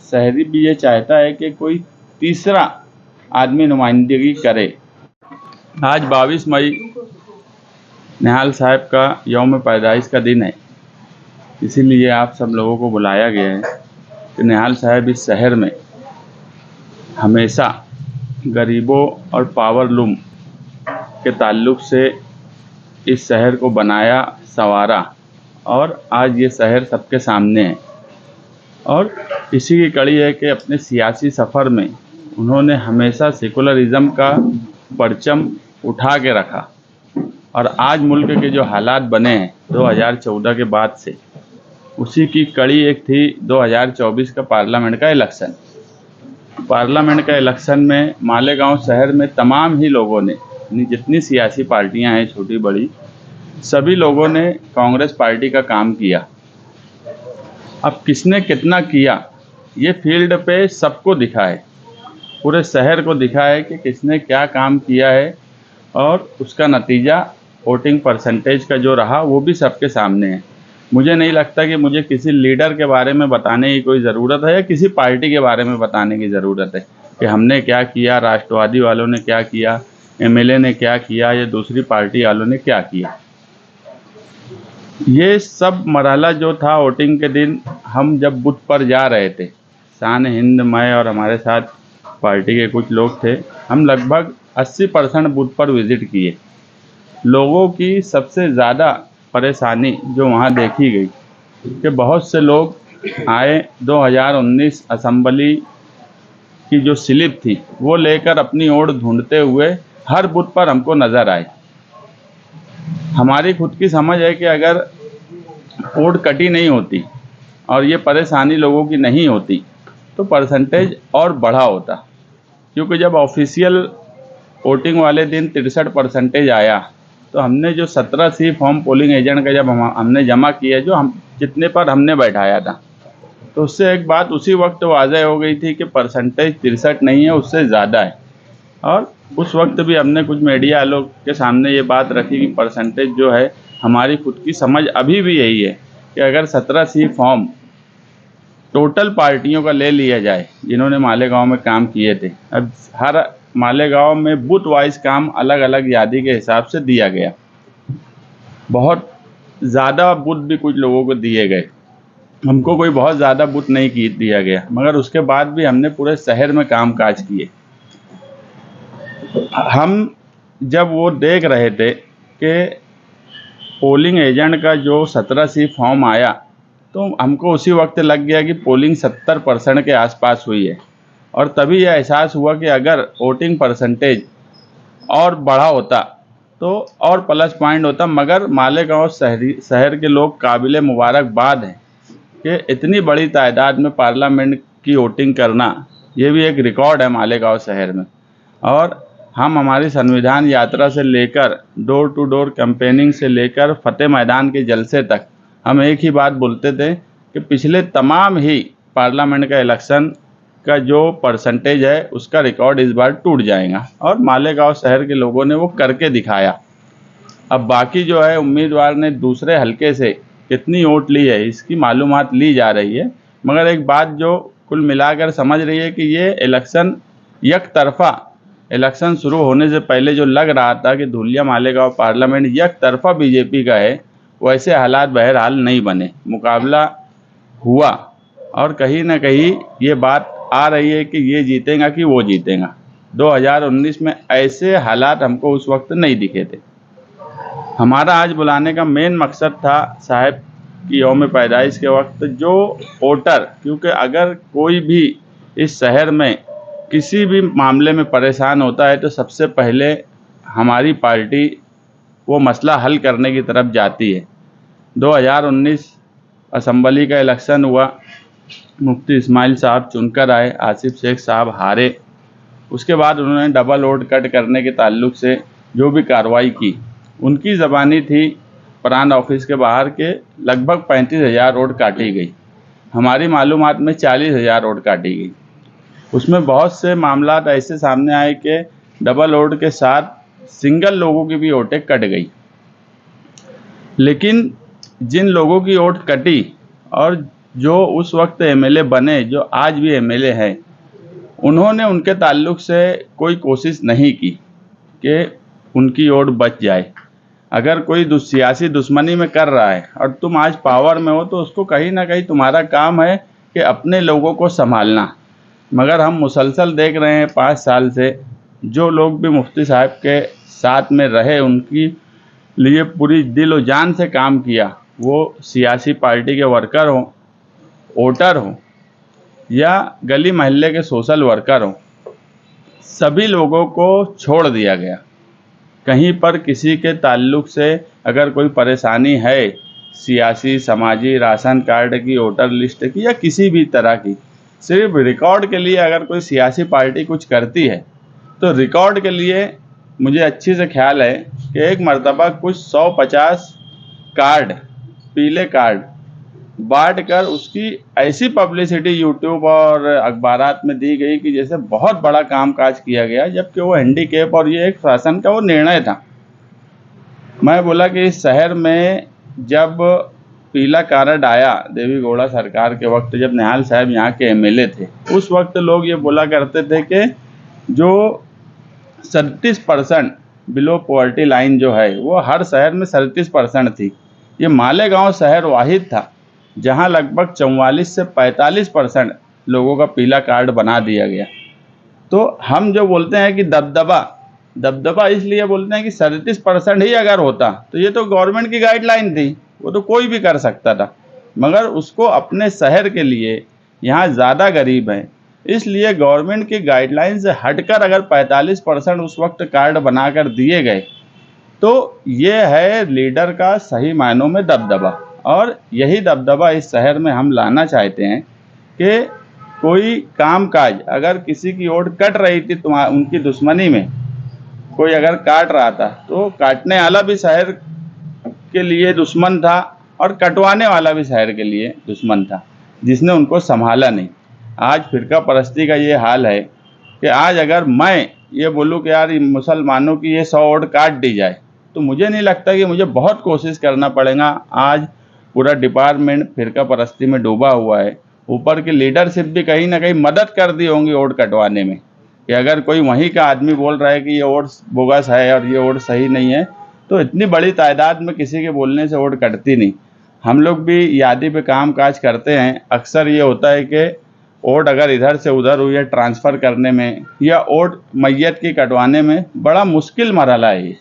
शहरी भी ये चाहता है कि कोई तीसरा आदमी नुमाइंदगी करे। आज 22 मई निहाल साहब का यौम पैदाइश का दिन है, इसीलिए आप सब लोगों को बुलाया गया है कि निहाल साहब इस शहर में हमेशा गरीबों और पावरलूम के ताल्लुक़ से इस शहर को बनाया, संवारा और आज ये शहर सबके सामने है। और इसी की कड़ी है कि अपने सियासी सफ़र में उन्होंने हमेशा सेकुलरिज़म का परचम उठा के रखा। और आज मुल्क के जो हालात बने हैं 2014 के बाद से, उसी की कड़ी एक थी 2024 का पार्लियामेंट का इलेक्शन। पार्लियामेंट का इलेक्शन में मालेगांव शहर में तमाम ही लोगों ने, जितनी सियासी पार्टियां हैं छोटी बड़ी, सभी लोगों ने कांग्रेस पार्टी का काम किया। अब किसने कितना किया ये फील्ड पे सबको दिखा है, पूरे शहर को दिखा है कि किसने क्या काम किया है। और उसका नतीजा वोटिंग परसेंटेज का जो रहा वो भी सबके सामने है। मुझे नहीं लगता कि मुझे किसी लीडर के बारे में बताने की कोई ज़रूरत है या किसी पार्टी के बारे में बताने की ज़रूरत है कि हमने क्या किया, राष्ट्रवादी वालों ने क्या किया, एमएलए ने क्या किया या दूसरी पार्टी वालों ने क्या किया। ये सब मरहला जो था वोटिंग के दिन, हम जब बूथ पर जा रहे थे, शान हिंद, मैं और हमारे साथ पार्टी के कुछ लोग थे, हम लगभग 80% बूथ पर विज़िट किए। लोगों की सबसे ज़्यादा परेशानी जो वहाँ देखी गई कि बहुत से लोग आए 2019 असेंबली की जो स्लिप थी वो लेकर अपनी ओर ढूंढते हुए हर बूथ पर हमको नज़र आए। हमारी खुद की समझ है कि अगर वोट कटी नहीं होती और ये परेशानी लोगों की नहीं होती तो परसेंटेज और बढ़ा होता, क्योंकि जब ऑफिशियल वोटिंग वाले दिन 63% आया तो हमने जो 17 फॉर्म पोलिंग एजेंट का जब हमने जमा किया, जो हम जितने पर हमने बैठाया था, तो उससे एक बात उसी वक्त वाज़ह हो गई थी कि परसेंटेज 63 नहीं है, उससे ज़्यादा है। और उस वक्त भी हमने कुछ मीडिया लोग के सामने ये बात रखी कि परसेंटेज जो है, हमारी खुद की समझ अभी भी यही है कि अगर 17 फॉर्म टोटल पार्टियों का ले लिया जाए जिन्होंने मालेगांव में काम किए थे, अब हर मालेगांव में बूथ वाइज काम अलग अलग यादी के हिसाब से दिया गया। बहुत ज़्यादा बूथ भी कुछ लोगों को दिए गए, हमको कोई बहुत ज़्यादा बूथ नहीं दिया गया, मगर उसके बाद भी हमने पूरे शहर में कामकाज किए। हम जब वो देख रहे थे कि पोलिंग एजेंट का जो 17 फॉर्म आया तो हमको उसी वक्त लग गया कि पोलिंग 70% के आसपास हुई है। और तभी यह एहसास हुआ कि अगर वोटिंग परसेंटेज और बढ़ा होता तो और प्लस पॉइंट होता। मगर मालेगांव शहर के लोग काबिल मुबारकबाद हैं कि इतनी बड़ी तादाद में पार्लियामेंट की वोटिंग करना, ये भी एक रिकॉर्ड है मालेगांव शहर में। और हम हमारी संविधान यात्रा से लेकर डोर टू डोर कैंपेनिंग से लेकर फतेह मैदान के जलसे तक हम एक ही बात बोलते थे कि पिछले तमाम ही पार्लियामेंट का इलेक्शन का जो परसेंटेज है उसका रिकॉर्ड इस बार टूट जाएगा। और मालेगांव शहर के लोगों ने वो करके दिखाया। अब बाकी जो है उम्मीदवार ने दूसरे हलके से कितनी वोट ली है इसकी मालूमात ली जा रही है, मगर एक बात जो कुल मिलाकर समझ रही है कि ये इलेक्शन एक तरफा, इलेक्शन शुरू होने से पहले जो लग रहा था कि धुलिया मालेगांव पार्लियामेंट एक तरफा बीजेपी का है, वैसे हालात बहरहाल नहीं बने, मुकाबला हुआ। और कहीं ना कहीं ये बात आ रही है कि ये जीतेगा कि वो जीतेगा। 2019 में ऐसे हालात हमको उस वक्त नहीं दिखे थे। हमारा आज बुलाने का मेन मकसद था साहब की यौम पैदाइश के वक्त जो वोटर, क्योंकि अगर कोई भी इस शहर में किसी भी मामले में परेशान होता है तो सबसे पहले हमारी पार्टी वो मसला हल करने की तरफ जाती है। 2019 असेंबली का इलेक्शन हुआ, मुफ्ती इस्माइल साहब चुनकर आए, आसिफ शेख साहब हारे। उसके बाद उन्होंने डबल वोट कट करने के ताल्लुक से जो भी कार्रवाई की, उनकी ज़बानी थी प्रांत ऑफिस के बाहर के लगभग 35,000 वोट काटी गई। हमारी मालूमात में 40,000 वोट काटी गई। उसमें बहुत से मामला ऐसे सामने आए कि डबल वोट के साथ सिंगल लोगों की भी वोटें कट गई। लेकिन जिन लोगों की वोट कटी और जो उस वक्त एमएलए बने, जो आज भी एमएलए हैं, उन्होंने उनके ताल्लुक से कोई कोशिश नहीं की कि उनकी ओट बच जाए। अगर कोई सियासी दुश्मनी में कर रहा है और तुम आज पावर में हो, तो उसको कहीं ना कहीं तुम्हारा काम है कि अपने लोगों को संभालना। मगर हम मुसलसल देख रहे हैं 5 साल से, जो लोग भी मुफ्ती साहब के साथ में रहे, उनकी लिए पूरी दिल और जान से काम किया, वो सियासी पार्टी के वर्कर हों, वोटर हों या गली मोहल्ले के सोशल वर्कर हों, सभी लोगों को छोड़ दिया गया। कहीं पर किसी के ताल्लुक से अगर कोई परेशानी है, सियासी, समाजी, राशन कार्ड की, वोटर लिस्ट की या किसी भी तरह की, सिर्फ रिकॉर्ड के लिए अगर कोई सियासी पार्टी कुछ करती है, तो रिकॉर्ड के लिए मुझे अच्छी से ख्याल है कि एक मर्तबा कुछ 150 कार्ड, पीले कार्ड बांट कर उसकी ऐसी पब्लिसिटी यूट्यूब और अखबारात में दी गई कि जैसे बहुत बड़ा कामकाज किया गया, जबकि वो हैंडीकैप और ये एक शासन का वो निर्णय था। मैं बोला कि इस शहर में जब पीला कार्ड आया देवी गौड़ा सरकार के वक्त, जब निहाल साहब यहाँ के एमएलए थे, उस वक्त लोग ये बोला करते थे कि जो 37% बिलो पॉवर्टी लाइन जो है वो हर शहर में 37% थी। ये मालेगांव शहर वाहिद था जहां लगभग 44 से 45% लोगों का पीला कार्ड बना दिया गया। तो हम जो बोलते हैं कि दबदबा इसलिए बोलते हैं कि 37% ही अगर होता तो ये तो गवर्नमेंट की गाइडलाइन थी, वो तो कोई भी कर सकता था। मगर उसको अपने शहर के लिए, यहाँ ज़्यादा गरीब हैं, इसलिए गवर्नमेंट की गाइडलाइन से हटकर अगर 45% उस वक्त कार्ड बनाकर दिए गए, तो ये है लीडर का सही मायनों में दबदबा। और यही दबदबा इस शहर में हम लाना चाहते हैं कि कोई कामकाज अगर किसी की ओट कट रही थी उनकी दुश्मनी में, कोई अगर काट रहा था, तो काटने वाला भी शहर के लिए दुश्मन था और कटवाने वाला भी शहर के लिए दुश्मन था, जिसने उनको संभाला नहीं। आज फिरका परस्ती का ये हाल है कि आज अगर मैं ये बोलूँ कि यार मुसलमानों की ये 100 वोट काट दी जाए, तो मुझे नहीं लगता कि मुझे बहुत कोशिश करना पड़ेगा। आज पूरा डिपार्टमेंट फिरका परस्ती में डूबा हुआ है, ऊपर की लीडरशिप भी कहीं ना कहीं मदद कर दी होंगी वोट कटवाने में, कि अगर कोई वहीं का आदमी बोल रहा है कि ये वोट बोगस है और ये वोट सही नहीं है, तो इतनी बड़ी तादाद में किसी के बोलने से वोट कटती नहीं। हम लोग भी यादी पे काम काज करते हैं, अक्सर ये होता है कि वोट अगर इधर से उधर हुई है ट्रांसफ़र करने में या वोट मैयत की कटवाने में बड़ा मुश्किल मरहला है, ये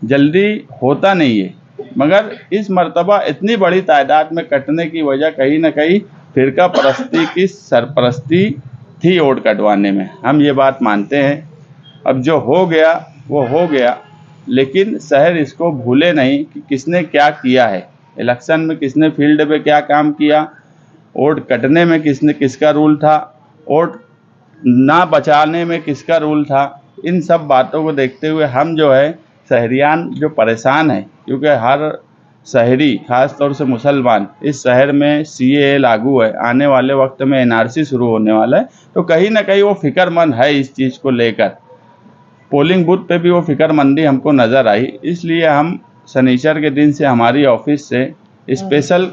जल्दी होता नहीं है। मगर इस मर्तबा इतनी बड़ी तादाद में कटने की वजह कहीं ना कहीं फिरका परस्ती की सरपरस्ती थी वोट कटवाने में, हम ये बात मानते हैं। अब जो हो गया वो हो गया, लेकिन शहर इसको भूले नहीं कि किसने क्या किया है, इलेक्शन में किसने फील्ड पे क्या काम किया, वोट कटने में किसका रूल था, वोट ना बचाने में किसका रूल था। इन सब बातों को देखते हुए हम जो है शहरियान जो परेशान है, क्योंकि हर शहरी ख़ास तौर से मुसलमान, इस शहर में सीएए लागू है, आने वाले वक्त में एनआरसी शुरू होने वाला है, तो कहीं ना कहीं वो फ़िक्रमंद है इस चीज़ को लेकर। पोलिंग बूथ पे भी वो फ़िक्रमंदी हमको नज़र आई, इसलिए हम शनिचर के दिन से हमारी ऑफिस से स्पेशल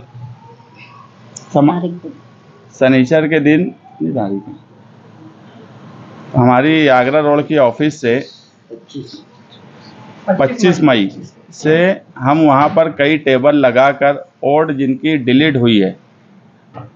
शनिचर के दिन हमारी आगरा रोड की ऑफिस से 25 मई से हम वहाँ पर कई टेबल लगाकर वोट जिनकी डिलीट हुई है,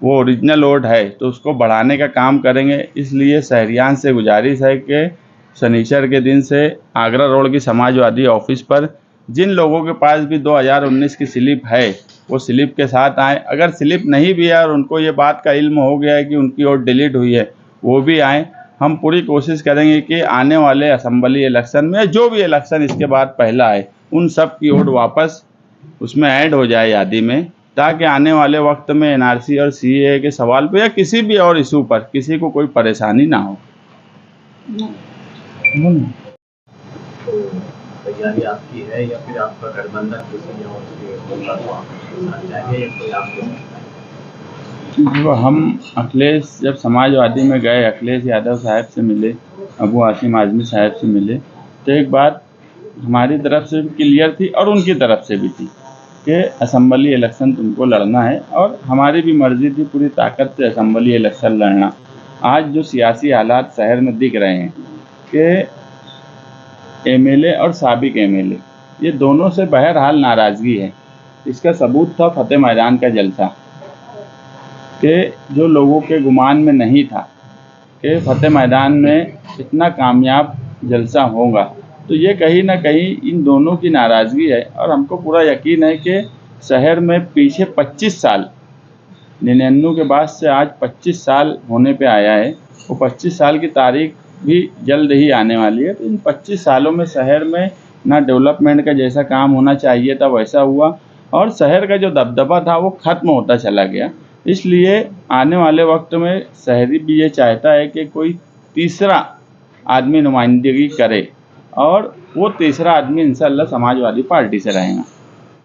वो ओरिजिनल वोट है, तो उसको बढ़ाने का काम करेंगे। इसलिए शहरियान से गुजारिश है कि शनिचर के दिन से आगरा रोड की समाजवादी ऑफिस पर जिन लोगों के पास भी 2019 की स्लिप है, वो स्लिप के साथ आएँ। अगर स्लिप नहीं भी है और उनको ये बात का इल्म हो गया है कि उनकी वोट डिलीट हुई है, वो भी आएँ। हम पूरी कोशिश करेंगे कि आने वाले असेंबली इलेक्शन में, जो भी इलेक्शन इसके बाद पहला है, उन सब की वोट वापस उसमें ऐड हो जाए यादी में, ताकि आने वाले वक्त में एनआरसी और सीएए के सवाल पर या किसी भी और इशू पर किसी को कोई परेशानी ना हो। तैयारी आपकी है या फिर आपका गठबंधन किसी और से होगा तो आप उसके साथ जाएंगे या कोई आपके साथ? जो हम अखिलेश जब समाजवादी में गए, अखिलेश यादव साहब से मिले, अबू आसिम आजमी साहब से मिले, तो एक बात हमारी तरफ से भी क्लियर थी और उनकी तरफ से भी थी कि असेंबली इलेक्शन तुमको लड़ना है, और हमारी भी मर्ज़ी थी पूरी ताकत से असेंबली इलेक्शन लड़ना। आज जो सियासी हालात शहर में दिख रहे हैं कि एमएलए और साबिक एमएलए ये दोनों से बहरहाल नाराज़गी है। इसका सबूत था फतेह मैदान का जलसा, कि जो लोगों के गुमान में नहीं था कि फतेह मैदान में इतना कामयाब जलसा होगा। तो ये कहीं ना कहीं इन दोनों की नाराज़गी है, और हमको पूरा यकीन है कि शहर में पीछे 25 साल 99 के बाद से आज 25 साल होने पे आया है, वो 25 साल की तारीख भी जल्द ही आने वाली है। तो इन 25 सालों में शहर में ना डेवलपमेंट का जैसा काम होना चाहिए था वैसा हुआ, और शहर का जो दबदबा था वो ख़त्म होता चला गया। इसलिए आने वाले वक्त में शहरी भी ये चाहता है कि कोई तीसरा आदमी नुमाइंदगी करे, और वो तीसरा आदमी इंशाअल्लाह समाजवादी पार्टी से रहेगा।